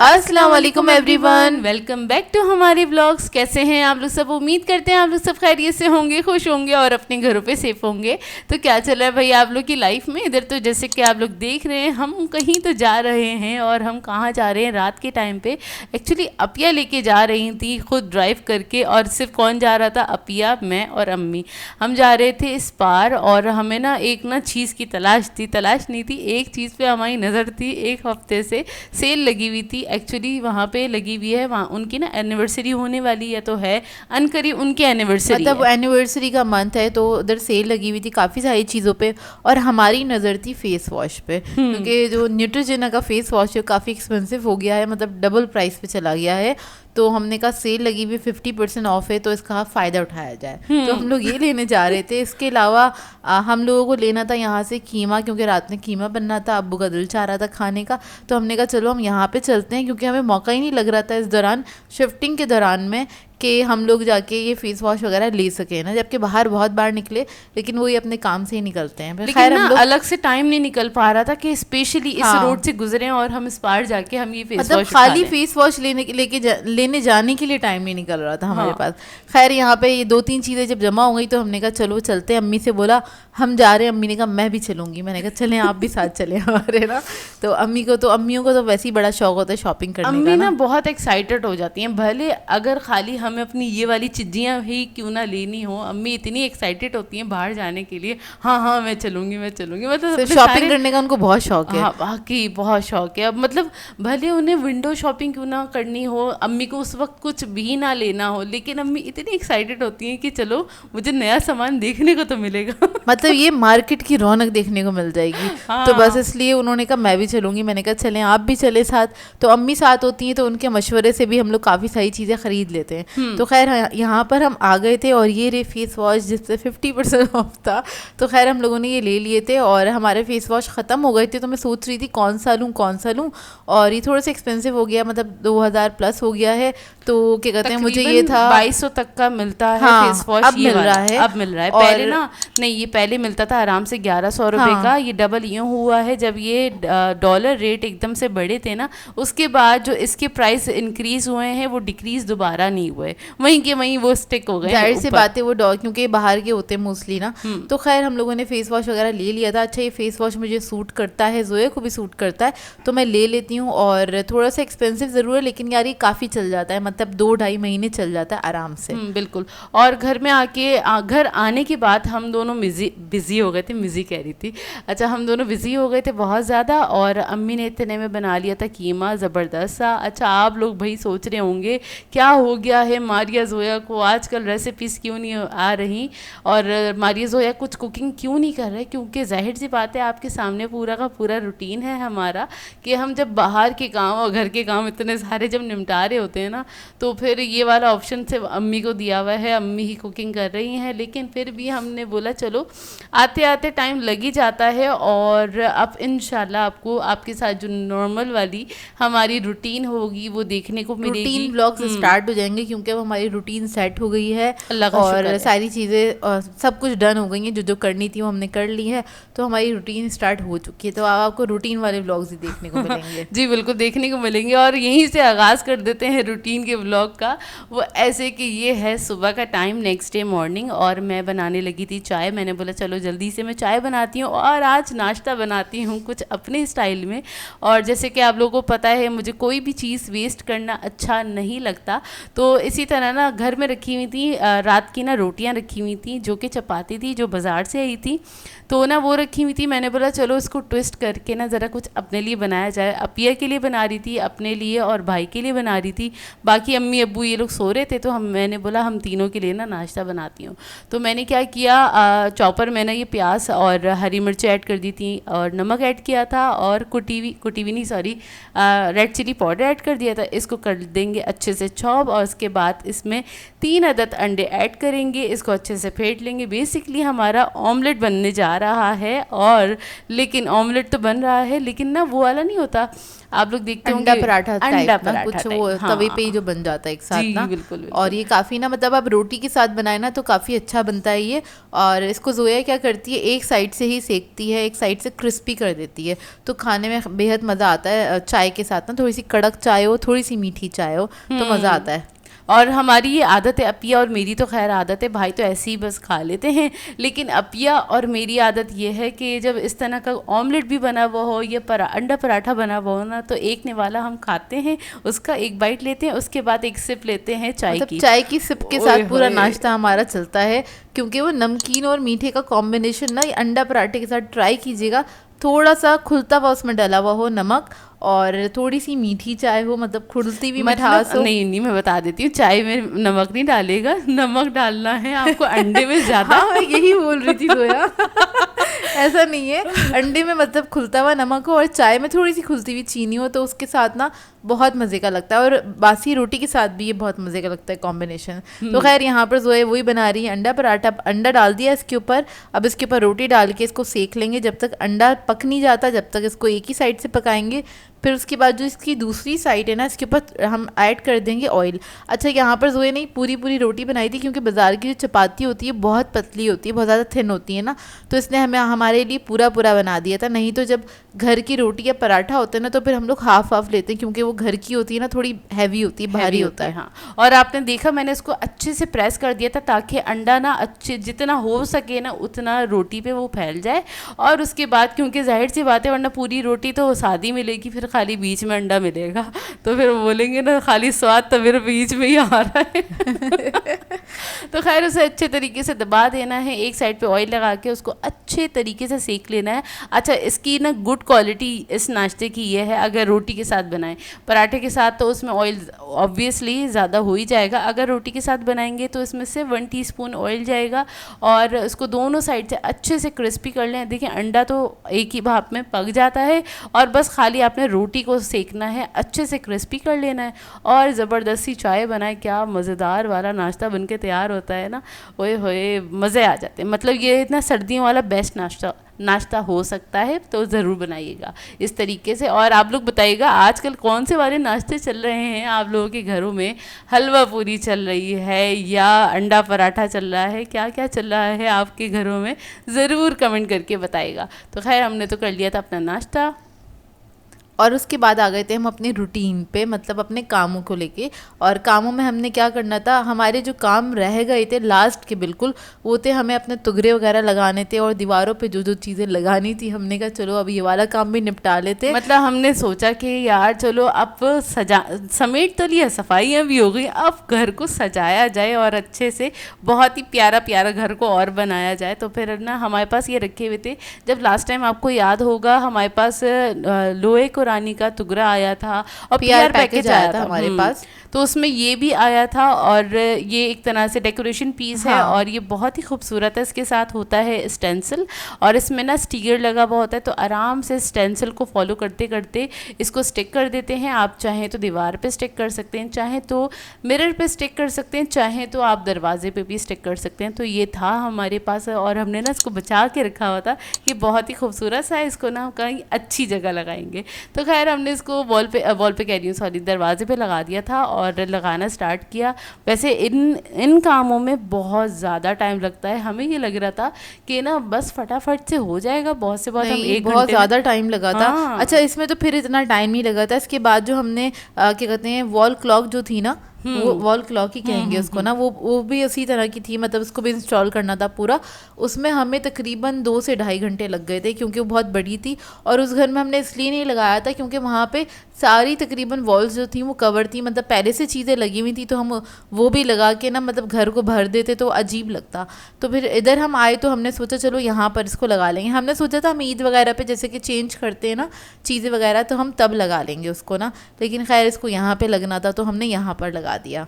अस्सलाम वालेकुम everyone, welcome back to हमारे व्लॉग्स। कैसे हैं आप लोग सब? उम्मीद करते हैं आप लोग सब खैरियत से होंगे, खुश होंगे और अपने घरों पे सेफ होंगे। तो क्या चल रहा है भाई आप लोग की लाइफ में? इधर तो जैसे कि आप लोग देख रहे हैं हम कहीं तो जा रहे हैं, और हम कहाँ जा रहे हैं रात के टाइम पे? एक्चुअली अपिया लेके जा रही थी खुद ड्राइव करके, और सिर्फ कौन जा रहा था? अपिया, मैं और अम्मी। हम जा रहे थे इस पार, और हमें ना एक ना चीज़ की तलाश नहीं थी, एक चीज़ पे हमारी नज़र थी। एक हफ्ते से सेल लगी हुई थी, एक्चुअली वहाँ पे लगी हुई है, वहाँ उनकी ना एनिवर्सरी होने वाली है, तो है अनकरीब उनकी एनिवर्सरी, मतलब एनिवर्सरी का मंथ है, तो उधर सेल लगी हुई थी काफ़ी सारी चीज़ों पे। और हमारी नज़र थी फेस वॉश पे, क्योंकि जो न्यूट्रोजेना का फेस वॉश है काफ़ी एक्सपेंसिव हो गया है, मतलब डबल प्राइस पे चला गया है। तो हमने कहा सेल लगी हुई 50% ऑफ है, तो इसका फ़ायदा उठाया जाए। तो हम लोग ये लेने जा रहे थे। इसके अलावा हम लोगों को लेना था यहाँ से कीमा, क्योंकि रात में कीमा बनना था, अब्बू का दिल चाह रहा था खाने का। तो हमने कहा चलो हम यहाँ पे चलते हैं, क्योंकि हमें मौका ही नहीं लग रहा था इस दौरान, शिफ्टिंग के दौरान में, कि हम लोग जाके ये फेस वॉश वगैरह ले सके ना, जबकि बाहर बहुत बार निकले, लेकिन वो ये अपने काम से ही निकलते हैं। लेकिन ना अलग से टाइम नहीं निकल पा रहा था कि स्पेशली इस रोड से गुजरे और हम इस पार जाके हम ये फेस मतलब वॉश खाली फेस वॉश लेने जाने के लिए टाइम नहीं निकल रहा था हमारे पास। खैर यहाँ पे ये 2-3 चीज़ें जब जमा हो गई, तो हमने कहा चलो चलते हैं। अम्मी से बोला हम जा रहे हैं, अम्मी ने कहा मैं भी चलूँगी। मैंने कहा चलें आप भी साथ चलें हमारे ना। तो अम्मियों को तो वैसे ही बड़ा शौक होता है शॉपिंग करने का। अम्मी ना बहुत एक्साइटेड हो जाती हैं, भले अगर खाली हमें अपनी ये वाली चीज़ें ही क्यों ना लेनी हो, अम्मी इतनी एक्साइटेड होती हैं बाहर जाने के लिए। हाँ मैं चलूँगी। मतलब शॉपिंग करने का उनको बहुत शौक है। हाँ वाकई बहुत शौक है। अब मतलब भले उन्हें विंडो शॉपिंग क्यों ना करनी हो, अम्मी को उस वक्त कुछ भी ना लेना हो, लेकिन अम्मी इतनी एक्साइटेड होती हैं कि चलो मुझे नया सामान देखने को तो मिलेगा मतलब ये मार्केट की रौनक देखने को मिल जाएगी। हाँ। तो बस इसलिए उन्होंने कहा मैं भी चलूँगी। मैंने कहा चलें आप भी चले साथ। तो अम्मी साथ होती हैं, तो उनके मशवरे से भी हम लोग काफ़ी सारी चीज़ें ख़रीद लेते हैं। तो खैर यहाँ पर हम आ गए थे, और ये फेस वॉश जिससे 50% ऑफ था, तो खैर हम लोगों ने ये ले लिए थे। और हमारे फेस वॉश ख़त्म हो गए थे, तो मैं सोच रही थी कौन सा लूँ, और ये थोड़ा सा एक्सपेंसिव हो गया, मतलब 2000 प्लस हो गया है। तो क्या कहते हैं, मुझे ये था 2200 तक का मिलता है। हाँ, फेस वॉश अब मिल रहा है। पहले ना नहीं, ये पहले मिलता था आराम से 1100 रुपए का। ये डबल यूँ हुआ है जब ये डॉलर रेट एकदम से बढ़े थे ना, उसके बाद जो इसके प्राइस इंक्रीज हुए हैं वो डिक्रीज दोबारा नहीं हुए, वहीं के वहीं वो स्टिक हो गए। जाहिर सी बात है वो क्योंकि बाहर के होते हैं मोस्टली ना। तो खैर हम लोगों ने फेस वॉश वगैरह ले लिया था। अच्छा ये फेस वॉश मुझे सूट करता है, जोया को भी सूट करता है, तो मैं ले लेती हूँ। और थोड़ा सा एक्सपेंसिव ज़रूर है, लेकिन यार ये काफ़ी चल जाता है, मतलब 2-2.5 महीने चल जाता है आराम से। बिल्कुल। और घर में घर आने के बाद हम दोनों बिजी हो गए थे, कह रही थी। अच्छा हम दोनों बिजी हो गए थे बहुत ज़्यादा, और अम्मी ने इतने में बना लिया था कीमा ज़बरदस्त सा। अच्छा आप लोग भाई सोच रहे होंगे क्या हो गया है मारिया जोया को, आजकल रेसिपीज़ क्यों नहीं आ रही, और मारिया जोया कुछ कुकिंग क्यों नहीं कर रहे? क्योंकि जाहिर सी बात है आपके सामने पूरा का पूरा रूटीन है हमारा, कि हम जब बाहर के काम और घर के काम इतने सारे जब निपटा रहे होते हैं ना, तो फिर ये वाला ऑप्शन सिर्फ अम्मी को दिया हुआ है, अम्मी ही कुकिंग कर रही हैं। लेकिन फिर भी हमने बोला चलो आते आते टाइम लग ही जाता है, और अब इंशाल्लाह आपको आपके साथ जो नॉर्मल वाली हमारी रूटीन होगी वो देखने को मिलेगी। रूटीन ब्लॉग्स स्टार्ट हो जाएंगे, क्योंकि अब हमारी रूटीन सेट हो गई है, और सारी चीज़ें सब कुछ डन हो गई हैं, जो करनी थी वो हमने कर ली है। तो हमारी रूटीन स्टार्ट हो चुकी है, तो आपको रूटीन वाले व्लॉग्स ही देखने को मिलेंगे जी बिल्कुल देखने को मिलेंगे। और यहीं से आगाज़ कर देते हैं रूटीन के व्लॉग का। वो ऐसे कि ये है सुबह का टाइम, नेक्स्ट डे मॉर्निंग, और मैं बनाने लगी थी चाय। मैंने बोला चलो जल्दी से मैं चाय बनाती हूँ, और आज नाश्ता बनाती हूँ कुछ अपने स्टाइल में। और जैसे कि आप लोगों को पता है मुझे कोई भी चीज़ वेस्ट करना अच्छा नहीं लगता, तो इसी तरह ना घर में रखी हुई थी रात की ना रोटियां रखी हुई थी, जो कि चपाती थी जो बाज़ार से आई थी, तो ना वो रखी हुई थी। मैंने बोला चलो इसको ट्विस्ट करके ना ज़रा कुछ अपने लिए बनाया जाए। अपिया के लिए बना रही थी, अपने लिए और भाई के लिए बना रही थी, बाकी अम्मी अब्बू ये लोग सो रहे थे, तो मैंने बोला हम तीनों के लिए ना नाश्ता बनाती हूँ। तो मैंने क्या किया, चॉपर में ना ये प्याज और हरी मिर्च ऐड कर दी थी, और नमक ऐड किया था, और कुटी हुई नहीं sorry red chilli powder add कर दिया था। इसको कर देंगे अच्छे से चॉप, और उसके बाद बाद इसमें 3 अदद अंडे ऐड करेंगे, इसको अच्छे से फेंट लेंगे। बेसिकली हमारा ऑमलेट बनने जा रहा है, और लेकिन ऑमलेट तो बन रहा है, लेकिन ना वो वाला नहीं होता, आप लोग देखते होंगे अंडा पराठा अंडा टाइप ना पराठा कुछ, टाइप, वो हाँ। तवे पे ही जो बन जाता है एक साथ जी, ना। बिल्कुल, बिल्कुल। और ये काफ़ी ना मतलब आप रोटी के साथ बनाए ना तो काफ़ी अच्छा बनता है ये। और इसको जोया क्या करती है, एक साइड से ही सेकती है, एक साइड से क्रिस्पी कर देती है, तो खाने में बेहद मज़ा आता है। चाय के साथ ना थोड़ी सी कड़क चाय हो, थोड़ी सी मीठी चाय हो, तो मज़ा आता है। और हमारी ये आदत है, अपिया और मेरी तो खैर आदत है, भाई तो ऐसे ही बस खा लेते हैं, लेकिन अपिया और मेरी आदत ये है कि जब इस तरह का ऑमलेट भी बना हुआ हो या अंडा पराठा बना हुआ हो ना, तो एक निवाला हम खाते हैं, उसका एक बाइट लेते हैं, उसके बाद एक सिप लेते हैं चाय मतलब की। चाय की सिप के ओए साथ पूरा होए। नाश्ता हमारा चलता है, क्योंकि वो नमकीन और मीठे का कॉम्बिनेशन ना, ये अंडा पराठे के साथ ट्राई कीजिएगा। थोड़ा सा खुलता हुआ उसमें डला हुआ हो नमक, और थोड़ी सी मीठी चाय हो, मतलब खुलती भी मिठास मतलब हो। नहीं, मैं बता देती हूँ, चाय में नमक नहीं डालेगा, नमक डालना है आपको अंडे में ज़्यादा। हाँ, मैं यही बोल रही थी जोया। ऐसा नहीं है, अंडे में मतलब खुलता हुआ नमक हो और चाय में थोड़ी सी खुलती हुई चीनी हो, तो उसके साथ ना बहुत मज़े का लगता है। और बासी रोटी के साथ भी ये बहुत मज़े का लगता है कॉम्बिनेशन। तो खैर यहाँ पर जोया वही बना रही है अंडा पराठा। अंडा डाल दिया इसके ऊपर, अब इसके ऊपर रोटी डाल के इसको सेक लेंगे जब तक अंडा पक नहीं जाता, जब तक इसको एक ही साइड से पकाएंगे। फिर उसके बाद जो इसकी दूसरी साइड है ना, इसके ऊपर हम ऐड कर देंगे ऑयल। अच्छा, यहाँ पर जोया ने पूरी पूरी रोटी बनाई थी, क्योंकि बाज़ार की जो चपाती होती है बहुत पतली होती है, बहुत ज़्यादा थिन होती है ना, तो इसने हमारे लिए पूरा पूरा बना दिया था। नहीं तो जब घर की रोटी या पराठा होता है ना, तो फिर हम लोग हाफ हाफ लेते हैं, क्योंकि वो घर की होती है ना, थोड़ी हैवी होती है, भारी होता है। हाँ, और आपने देखा मैंने इसको अच्छे से प्रेस कर दिया था, ताकि अंडा ना अच्छे जितना हो सके ना उतना रोटी पे वो फैल जाए। और उसके बाद क्योंकि जाहिर सी बात है, वरना पूरी रोटी तो सादी मिलेगी, फिर खाली बीच में अंडा मिलेगा, तो फिर बोलेंगे ना खाली स्वाद तो मेरे बीच में ही आ रहा है। तो खैर उसे अच्छे तरीके से दबा देना है, एक साइड पे ऑयल लगा के उसको अच्छे तरीके से सेक लेना है। अच्छा, इसकी ना गुड क्वालिटी इस नाश्ते की ये है, अगर रोटी के साथ बनाएं, पराठे के साथ तो उसमें ऑयल ऑब्वियसली ज़्यादा हो ही जाएगा, अगर रोटी के साथ बनाएंगे तो इसमें से 1 टीस्पून ऑयल जाएगा, और इसको दोनों साइड से अच्छे से क्रिस्पी कर लें। देखिए अंडा तो एक ही भाप में पक जाता है, और बस खाली आपने रोटी को सेकना है, अच्छे से क्रिस्पी कर लेना है, और ज़बरदस्ती चाय बनाए, क्या मज़ेदार वाला नाश्ता बनके तैयार होता है ना, ओए होए मज़े आ जाते हैं। मतलब ये इतना सर्दियों वाला बेस्ट नाश्ता हो सकता है, तो ज़रूर बनाइएगा इस तरीके से। और आप लोग बताइएगा आजकल कौन से वाले नाश्ते चल रहे हैं आप लोगों के घरों में, हलवा पूरी चल रही है या अंडा पराठा चल रहा है, क्या क्या चल रहा है आपके घरों में, ज़रूर कमेंट करके बताइएगा। तो खैर हमने तो कर लिया था अपना नाश्ता, और उसके बाद आ गए थे हम अपनी रूटीन पे, मतलब अपने कामों को लेके। और कामों में हमने क्या करना था, हमारे जो काम रह गए थे लास्ट के बिल्कुल, वो थे हमें अपने तुगरे वगैरह लगाने थे, और दीवारों पे जो जो चीज़ें लगानी थी, हमने कहा चलो अब ये वाला काम भी निपटा लेते। मतलब हमने सोचा कि यार चलो अब समेट तो लिया, सफाइयाँ भी हो गई, अब घर को सजाया जाए और अच्छे से बहुत ही प्यारा प्यारा घर को और बनाया जाए। तो फिर ना हमारे पास ये रखे हुए थे, जब लास्ट टाइम आपको याद होगा हमारे पास लोहे को रानी का टुकड़ा आया था और पीआर पैकेज आया था हमारे पास, तो उसमें ये भी आया था, और ये एक तरह से डेकोरेशन पीस है, और ये बहुत ही खूबसूरत है। इसके साथ होता है स्टेंसिल, और इसमें ना स्टिकर लगा हुआ होता है, तो आराम से स्टेंसिल को फॉलो करते करते इसको स्टिक कर देते हैं। आप चाहें तो दीवार पे स्टिक कर सकते हैं, चाहें तो मिरर पे स्टिक कर सकते हैं, चाहें तो आप दरवाजे पे भी स्टिक कर सकते हैं। तो ये था हमारे पास, और हमने ना इसको बचा के रखा हुआ था, ये बहुत ही खूबसूरत सा है, इसको ना हम कहीं अच्छी जगह लगाएंगे। तो खैर हमने इसको वॉल पे कह रही हूँ, सॉरी, दरवाजे पे लगा दिया था और लगाना स्टार्ट किया। वैसे इन कामों में बहुत ज़्यादा टाइम लगता है, हमें ये लग रहा था कि ना बस फटाफट से हो जाएगा, बहुत से बहुत हम एक बहुत ज़्यादा टाइम लगा था। हाँ। अच्छा, इसमें तो फिर इतना टाइम नहीं लगा था। इसके बाद जो हमने क्या कहते हैं वॉल क्लॉक जो थी ना, वो वॉल क्लॉक ही कहेंगे उसको ना, वो भी उसी तरह की थी, मतलब उसको भी इंस्टॉल करना था पूरा। उसमें हमें तकरीबन 2 से ढाई घंटे लग गए थे, क्योंकि वो बहुत बड़ी थी, और उस घर में हमने इसलिए नहीं लगाया था क्योंकि वहाँ पे सारी तकरीबन वॉल्स जो थी वो कवर थी, मतलब पहले से चीज़ें लगी हुई थी, तो हम वो भी लगा के ना मतलब घर को भर देते तो अजीब लगता। तो फिर इधर हम आए तो हमने सोचा चलो यहाँ पर इसको लगा लेंगे। हमने सोचा था हम ईद वगैरह पे जैसे कि चेंज करते हैं ना चीज़ें वगैरह, तो हम तब लगा लेंगे उसको ना, लेकिन खैर इसको यहाँ पे लगना था तो हमने यहाँ पर लगा लगा दिया।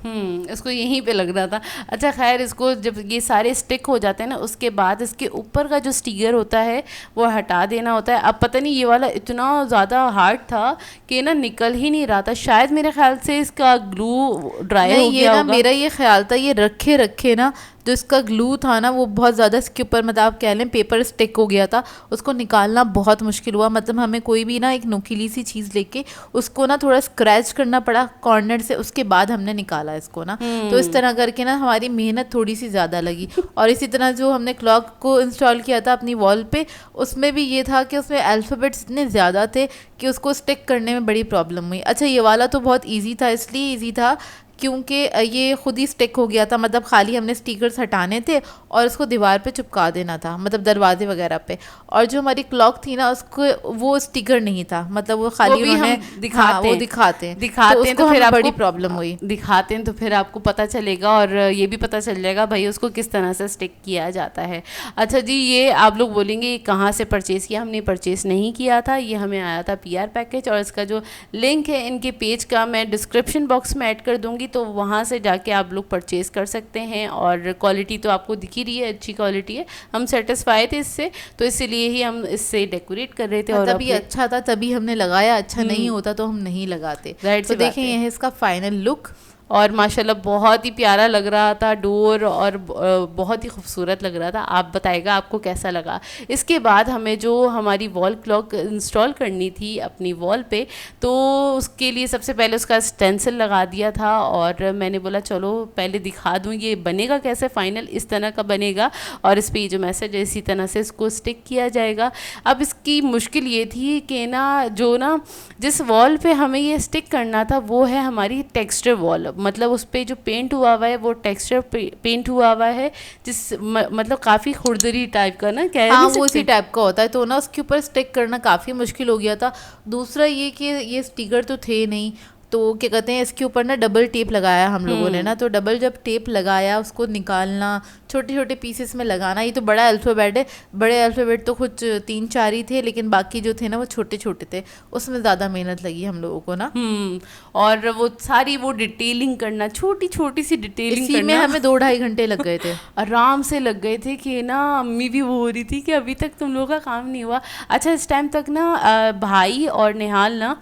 इसको यहीं पे लग रहा था। अच्छा खैर, इसको जब ये सारे स्टिक हो जाते हैं ना, उसके बाद इसके ऊपर का जो स्टिकर होता है वो हटा देना होता है। अब पता नहीं ये वाला इतना ज़्यादा हार्ड था कि ना निकल ही नहीं रहा था। शायद मेरे ख्याल से इसका ग्लू ड्राई हो नहीं, ये गया ना होगा। मेरा ये ख्याल था, ये रखे रखे ना जो इसका ग्लू था ना वो बहुत ज़्यादा इसके ऊपर मतलब आप कह लें पेपर स्टिक हो गया था, उसको निकालना बहुत मुश्किल हुआ। मतलब हमें कोई भी ना एक नुकीली सी चीज़ लेके उसको ना थोड़ा स्क्रैच करना पड़ा कॉर्नर से, उसके बाद हमने निकाला इसको ना। तो इस तरह करके ना हमारी मेहनत थोड़ी सी ज़्यादा लगी। और इसी तरह जो हमने क्लॉक को इंस्टॉल किया था अपनी वॉल पे, उसमें भी ये था कि उसमें अल्फ़ाबेट्स इतने ज़्यादा थे कि उसको स्टिक करने में बड़ी प्रॉब्लम हुई। अच्छा, ये वाला तो बहुत ईजी था, इसलिए ईजी था क्योंकि ये खुद ही स्टिक हो गया था। मतलब खाली हमने स्टिकर्स हटाने थे और उसको दीवार पे चिपका देना था, मतलब दरवाजे वगैरह पे। और जो हमारी क्लॉक थी ना उसको वो स्टिकर नहीं था, मतलब वो खाली उन्होंने दिखाते वो हैं दिखाते हैं तो फिर बड़ी आपको प्रॉब्लम हुई। दिखाते हैं तो फिर आपको पता चलेगा और ये भी पता चल जाएगा भाई उसको किस तरह से स्टिक किया जाता है। अच्छा जी, ये आप लोग बोलेंगे ये कहाँ से परचेज़ किया? हमने परचेज़ नहीं किया था, ये हमें आया था PR पैकेज। और इसका जो लिंक है इनके पेज का मैं डिस्क्रिप्शन बॉक्स में ऐड कर दूँगी, तो वहाँ से जाके आप लोग परचेज़ कर सकते हैं। और क्वालिटी तो आपको दिख ही रही है, अच्छी क्वालिटी है। हम सेटिस्फाई थे इससे, तो इसीलिए ही हम इससे डेकोरेट कर रहे थे। और तभी अच्छा था तभी हमने लगाया, अच्छा नहीं होता तो हम नहीं लगाते। तो देखें ये है इसका फाइनल लुक। और माशाल्लाह बहुत ही प्यारा लग रहा था डोर, और बहुत ही खूबसूरत लग रहा था। आप बताइएगा आपको कैसा लगा। इसके बाद हमें जो हमारी वॉल क्लॉक इंस्टॉल करनी थी अपनी वॉल पे, तो उसके लिए सबसे पहले उसका स्टेंसिल लगा दिया था। और मैंने बोला चलो पहले दिखा दूँ ये बनेगा कैसे। फाइनल इस तरह का बनेगा और इस पर ये जो मैसेज है इसी तरह से इसको स्टिक किया जाएगा। अब इसकी मुश्किल ये थी कि ना जो ना जिस वॉल पे हमें ये स्टिक करना था वो है हमारी टेक्सचर वॉल, मतलब उस पे जो पेंट हुआ हुआ है वो टेक्सचर पेंट हुआ हुआ है, जिस मतलब काफ़ी खुरदरी टाइप का ना, कह हाँ वो इसी टाइप का होता है, तो ना उसके ऊपर स्टिक करना काफ़ी मुश्किल हो गया था। दूसरा ये कि ये स्टिकर तो थे नहीं, तो क्या कहते हैं इसके ऊपर ना डबल टेप लगाया हम लोगों ने ना। तो डबल जब टेप लगाया उसको निकालना, छोटे छोटे पीसेस में लगाना। ये तो बड़ा अल्फ़ाबेट है, बड़े अल्फ़ाबेट तो कुछ 3-4 ही थे, लेकिन बाकी जो थे ना वो छोटे छोटे थे, उसमें ज़्यादा मेहनत लगी हम लोगों को ना। और वो सारी वो डिटेलिंग करना, छोटी छोटी सी डिटेलिंग इसी में हमें 2-2.5 घंटे लग गए थे। आराम से लग गए थे कि ना अम्मी भी वो हो रही थी कि अभी तक तुम लोगों का काम नहीं हुआ। अच्छा, इस टाइम तक ना भाई और निहाल ना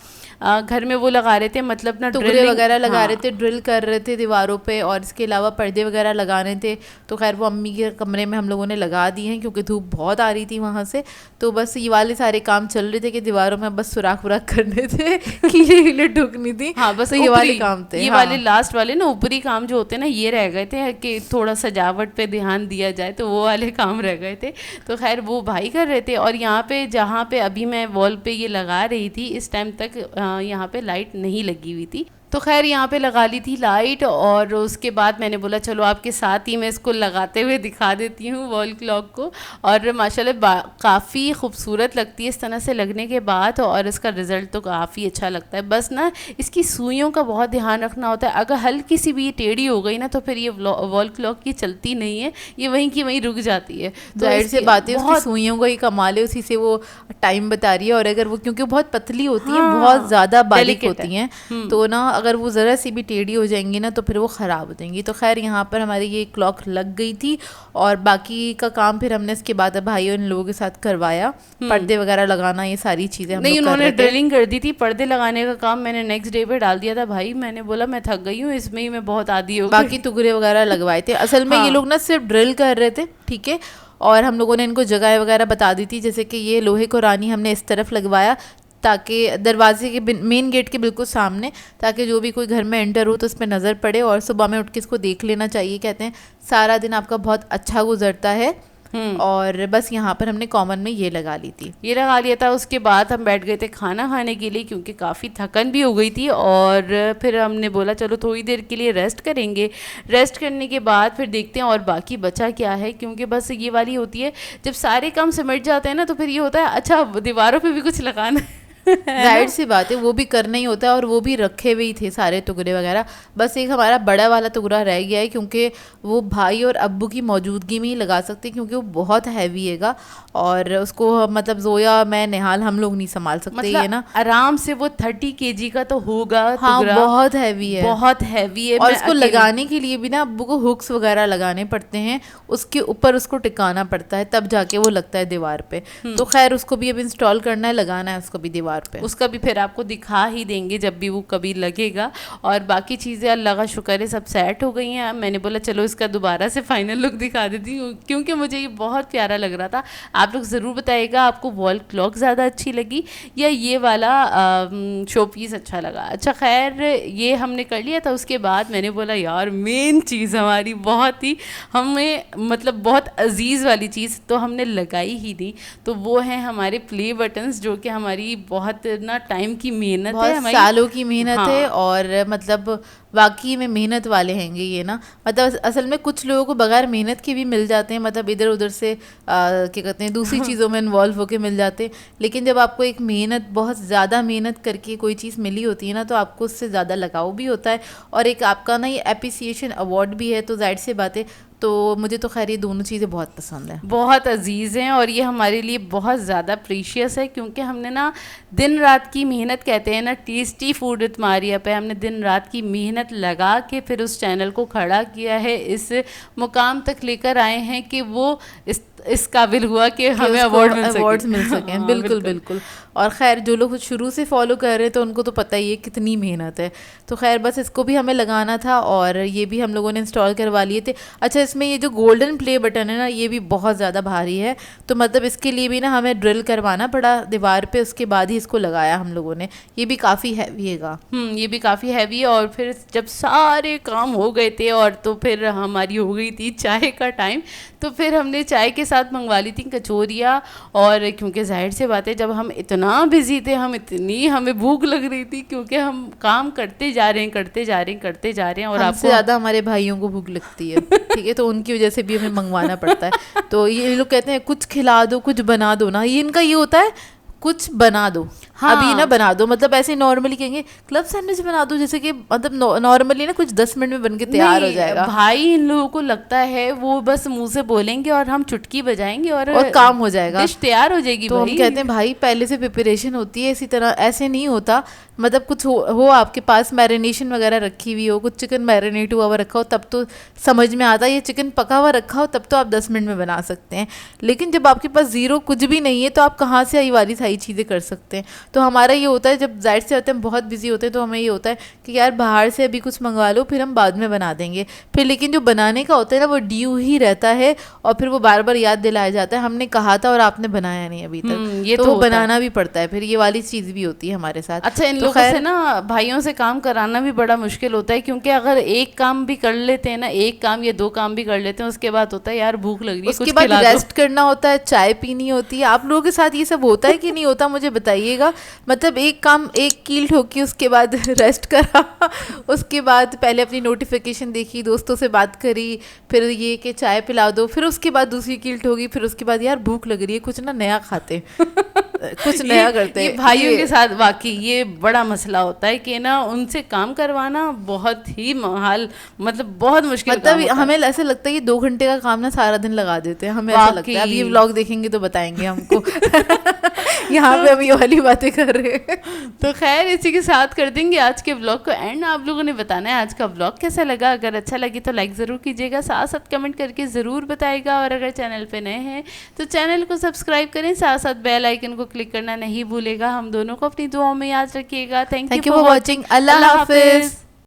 घर में वो लगा रहे थे, मतलब ना टुकड़े वगैरह लगा रहे थे, ड्रिल कर रहे थे दीवारों पे, और इसके अलावा पर्दे वगैरह लगाने थे। तो खैर वो अम्मी के कमरे में हम लोगों ने लगा दिए हैं क्योंकि धूप बहुत आ रही थी वहाँ से। तो बस ये वाले सारे काम चल रहे थे कि दीवारों में बस सुराख वराख करने थे, कीले वीले ठुकनी थी। हाँ, बस तो ये वाले काम थे। ये वाले लास्ट वाले ना ऊपरी काम जो होते हैं ना, ये रह गए थे कि थोड़ा सजावट पे ध्यान दिया जाए, तो वो वाले काम रह गए थे। तो खैर वो भाई कर रहे थे। और यहाँ पे जहाँ पे अभी मैं वॉल पे ये लगा रही थी, इस टाइम तक यहाँ पे लाइट नहीं लगी हुई थी। तो खैर यहाँ पे लगा ली थी लाइट, और उसके बाद मैंने बोला चलो आपके साथ ही मैं इसको लगाते हुए दिखा देती हूँ वॉल क्लॉक को। और माशाल्लाह काफ़ी खूबसूरत लगती है इस तरह से लगने के बाद, और इसका रिज़ल्ट तो काफ़ी अच्छा लगता है। बस ना इसकी सुइयों का बहुत ध्यान रखना होता है, अगर हल्की सी भी टेढ़ी हो गई ना तो फिर ये वॉल क्लॉक की चलती नहीं है, ये वहीं की वहीं रुक जाती है। तो जाहिर से बात है उसकी सुइयों का ही कमाल है, उसी से वो टाइम बता रही है। और अगर वो क्योंकि बहुत पतली होती है, बहुत ज़्यादा बारीक होती हैं, तो ना अगर वो ज़रा सी भी टेढ़ी हो जाएंगी ना तो फिर वो ख़राब हो जाएंगी। तो खैर यहाँ पर हमारी ये क्लॉक लग गई थी, और बाकी का काम फिर हमने इसके बाद भाई और इन लोगों के साथ करवाया। पर्दे वगैरह लगाना, ये सारी चीज़ें नहीं, उन्होंने ड्रिलिंग कर दी थी। पर्दे लगाने का काम मैंने नेक्स्ट डे पे डाल दिया था। भाई मैंने बोला मैं थक गई हूँ, इसमें ही मैं बहुत आदी हो गई। बाकी टुकड़े वगैरह लगवाए थे। असल में ये लोग ना सिर्फ ड्रिल कर रहे थे, ठीक है, और हम लोगों ने इनको जगह वगैरह बता दी थी, जैसे कि ये लोहे को रानी हमने इस तरफ लगवाया ताकि दरवाजे के मेन गेट के बिल्कुल सामने, ताकि जो भी कोई घर में एंटर हो तो उस पर नज़र पड़े और सुबह में उठ के इसको देख लेना चाहिए। कहते हैं सारा दिन आपका बहुत अच्छा गुजरता है। और बस यहाँ पर हमने कॉमन में ये लगा ली थी, ये लगा लिया था। उसके बाद हम बैठ गए थे खाना खाने के लिए, क्योंकि काफ़ी थकन भी हो गई थी। और फिर हमने बोला चलो थोड़ी देर के लिए रेस्ट करेंगे। रेस्ट करने के बाद फिर देखते हैं और बाकी बचा क्या है, क्योंकि बस ये वाली होती है जब सारे काम सिमट जाते हैं ना तो फिर ये होता है अच्छा दीवारों पे भी कुछ लगाना है। जाहिर सी बात है वो भी करना ही होता है, और वो भी रखे हुए ही थे सारे टुकड़े वगैरह। बस एक हमारा बड़ा वाला टुकड़ा रह गया है, क्योंकि वो भाई और अब्बू की मौजूदगी में ही लगा सकते हैं, क्योंकि वो बहुत हैवी हैगा और उसको मतलब जोया, मैं, निहाल हम लोग नहीं संभाल सकते। मतलब ये ना आराम से वो 30 kg का तो होगा। हाँ, टुकड़ा बहुत हैवी है, बहुत हैवी है। और मैं उसको लगाने के लिए भी ना अब्बू को हुक्स वगैरह लगाने पड़ते हैं, उसके ऊपर उसको टिकाना पड़ता है, तब जाके वो लगता है दीवार पे। तो खैर उसको भी अब इंस्टॉल करना है, लगाना है उसको भी दीवार पे। उसका भी फिर आपको दिखा ही देंगे जब भी वो कभी लगेगा। और बाकी चीज़ें अल्लाह का शुक्र है सब सेट हो गई हैं। मैंने बोला चलो इसका दोबारा से फाइनल लुक दिखा देती हूँ, क्योंकि मुझे ये बहुत प्यारा लग रहा था। आप लोग ज़रूर बताइएगा आपको वॉल क्लॉक ज़्यादा अच्छी लगी या ये वाला शो पीस अच्छा लगा। अच्छा खैर ये हमने कर लिया था। उसके बाद मैंने बोला यार मेन चीज़ हमारी बहुत ही हमें मतलब बहुत अजीज़ वाली चीज़ तो हमने लगाई ही नहीं, तो वो है हमारे प्ले बटन्स, जो कि हमारी बहुत ना टाइम की मेहनत है, बहुत हमारी सालों की मेहनत हाँ। है, और मतलब वाकई में मेहनत वाले हैंगे ये ना। मतलब असल में कुछ लोगों को बगैर मेहनत के भी मिल जाते हैं, मतलब इधर उधर से क्या कहते हैं दूसरी चीज़ों में इन्वॉल्व होके मिल जाते हैं। लेकिन जब आपको एक मेहनत, बहुत ज़्यादा मेहनत करके कोई चीज़ मिली होती है ना, तो आपको उससे ज़्यादा लगाव भी होता है, और एक आपका ना ये एप्रिसिएशन अवार्ड भी है। तो जाहिर सी बात है, तो मुझे तो खैर ये दोनों चीज़ें बहुत पसंद है, बहुत अजीज़ हैं, और ये हमारे लिए बहुत ज़्यादा प्रीशियस है, क्योंकि हमने ना दिन रात की मेहनत, कहते हैं ना टेस्टी फूड विद मारिया पे, हमने दिन रात की मेहनत लगा के फिर उस चैनल को खड़ा किया है, इस मुकाम तक लेकर आए हैं कि वो इस काबिल हुआ कि हमें अवार्ड्स मिल सकें। हाँ, बिल्कुल बिल्कुल। और खैर जो लोग शुरू से फॉलो कर रहे थे उनको तो पता ही है कितनी मेहनत है। तो खैर बस इसको भी हमें लगाना था, और ये भी हम लोगों ने इंस्टॉल करवा लिए थे। अच्छा, इसमें ये जो गोल्डन प्ले बटन है ना, ये भी बहुत ज़्यादा भारी है, तो मतलब इसके लिए भी ना हमें ड्रिल करवाना पड़ा दीवार पे, उसके बाद ही इसको लगाया हम लोगों ने। ये भी काफ़ी हैवी हैगा। ये भी काफ़ी हैवी है। और फिर जब सारे काम हो गए थे और तो फिर हमारी हो गई थी चाय का टाइम, तो फिर हमने चाय के साथ मंगवा ली थी कचौरियाँ। और क्योंकि जाहिर सी बात है जब हम इतना बिजी थे, हमें भूख लग रही थी, क्योंकि हम काम करते जा रहे हैं और हमसे ज़्यादा हमारे भाइयों को भूख लगती है, ठीक है, तो उनकी वजह से भी हमें मंगवाना पड़ता है। तो ये लोग कहते हैं कुछ खिला दो, कुछ बना दो ना, ये इनका ये होता है कुछ बना दो। हाँ। अभी ना बना दो, मतलब ऐसे नॉर्मली कहेंगे क्लब सैंडविच बना दो, जैसे कि मतलब नॉर्मली ना कुछ 10 मिनट में बन के तैयार हो जाएगा। भाई इन लोगों को लगता है वो बस मुंह से बोलेंगे और हम चुटकी बजाएंगे और काम हो जाएगा, डिश तैयार हो जाएगी। तो हम कहते हैं भाई पहले से प्रिपरेशन होती है, इसी तरह ऐसे नहीं होता। मतलब कुछ हो आपके पास मैरिनेशन वगैरह रखी हुई हो, कुछ चिकन मैरिनेट हुआ हुआ रखा हो, तब तो समझ में आता है। ये चिकन पका हुआ रखा हो तब तो आप 10 मिनट में बना सकते हैं, लेकिन जब आपके पास ज़ीरो कुछ भी नहीं है तो आप कहाँ से ये वाली सारी चीज़ें कर सकते हैं। तो हमारा ये होता है, जब जाहिर से होते हैं बहुत बिजी होते हैं, तो हमें ये होता है कि यार बाहर से अभी कुछ मंगवा लो, फिर हम बाद में बना देंगे। फिर लेकिन जो बनाने का होता है ना, वो ड्यू ही रहता है, और फिर वो बार बार याद दिलाया जाता है हमने कहा था और आपने बनाया नहीं अभी तक। ये तो बनाना भी पड़ता है, फिर ये वाली चीज़ भी होती है हमारे साथ। अच्छा, इन लोगों से ना भाइयों से काम कराना भी बड़ा मुश्किल होता है, क्योंकि अगर एक काम भी कर लेते हैं ना, एक काम या दो काम भी कर लेते हैं, उसके बाद होता है यार भूख लग रही है, उसके बाद रेस्ट करना होता है, चाय पीनी होती है। आप लोगों के साथ ये सब होता है कि नहीं होता, मुझे बताइएगा। मतलब एक काम, एक कील ठोकी, उसके बाद रेस्ट करा, उसके बाद पहले अपनी नोटिफिकेशन देखी, दोस्तों से बात करी, फिर ये कि चाय पिला दो, फिर उसके बाद दूसरी कील ठोकी, फिर उसके बाद यार भूख लग रही है, कुछ ना नया खाते कुछ नया करते हैं। भाइयों के साथ वाकई ये बड़ा मसला होता है कि ना उनसे काम करवाना बहुत ही मतलब बहुत मुश्किल, मतलब हमें ऐसे लगता है कि 2 घंटे का काम ना सारा दिन लगा देते हैं, हमें ऐसा लगता है। अब ये व्लॉग देखेंगे तो बताएंगे हमको यहाँ पे हम ये वाली बातें कर रहे हैं। तो खैर इसी के साथ कर देंगे आज के व्लॉग को एंड। आप लोगों ने बताना है आज का व्लॉग कैसा लगा। अगर अच्छा लगे तो लाइक ज़रूर कीजिएगा, साथ साथ कमेंट करके ज़रूर बताइएगा, और अगर चैनल पे नए हैं तो चैनल को सब्सक्राइब करें, साथ साथ बेल आइकन को क्लिक करना नहीं भूलेगा। हम दोनों को अपनी दुआओं में याद रखिएगा। Thank you for watching. अल्लाह हाफिज़।